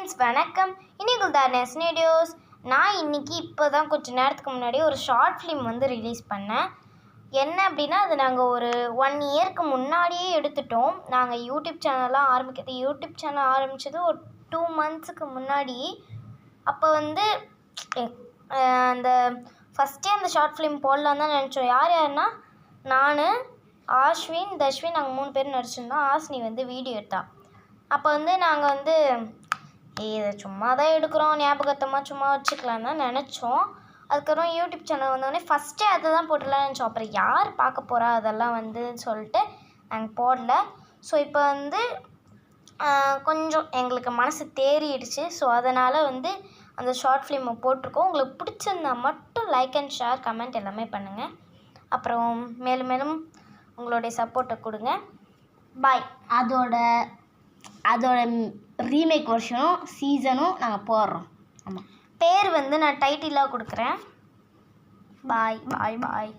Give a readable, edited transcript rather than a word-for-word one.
Friends வணக்கம். இன்னைக்கு தானேஸ் videos. நான் இன்னைக்கு இப்போ தான் கொஞ்சம் நேரத்துக்கு முன்னாடி ஒரு ஷார்ட் ஃபிலிம் வந்து ரிலீஸ் பண்ணேன். என்ன அப்படின்னா, அது நாங்கள் ஒரு 1 இயருக்கு முன்னாடியே எடுத்துட்டோம். நாங்கள் யூடியூப் சேனல் ஆரம்பித்தது ஒரு 2 மந்த்ஸுக்கு முன்னாடி. அப்போ வந்து அந்த ஃபஸ்ட்டே அந்த ஷார்ட் ஃபிலிம் போடலான்னு தான் நினச்சோம். யாருன்னா நான், ஆஷ்வின், தஷ்வின், நாங்கள் 3 பேர் நடிச்சிருந்தோம். ஆஸ்னி வந்து வீடியோ எடுத்தா. அப்போ வந்து நாங்கள் வந்து இதை சும்மா தான் எடுக்கிறோம், ஞாபகத்தமாக சும்மா வச்சுக்கலான்னு தான் நினச்சோம். அதுக்கப்புறம் யூடியூப் சேனல் வந்தோடனே ஃபஸ்ட்டே அதை தான் போட்டுடலான்னு நினச்சோம். அப்புறம் யார் பார்க்க போகிறா அதெல்லாம் வந்து சொல்லிட்டு நாங்கள் போடல. ஸோ இப்போ வந்து கொஞ்சம் எங்களுக்கு மனசு தேறிடுச்சு. ஸோ அதனால் வந்து அந்த ஷார்ட் ஃபிலிமை போட்டிருக்கோம். உங்களுக்கு பிடிச்சிருந்தா மட்டும் லைக் அண்ட் ஷேர் கமெண்ட் எல்லாமே பண்ணுங்கள். அப்புறம் மேலும் மேலும் உங்களுடைய சப்போர்ட்டை கொடுங்க. பாய். அதோட ரீமேக் வெர்ஷனும் சீசனும் நாங்கள் போடுறோம். ஆமாம், பேர் வந்து நான் டைட்டிலாக கொடுக்குறேன். பாய் பாய் பாய்.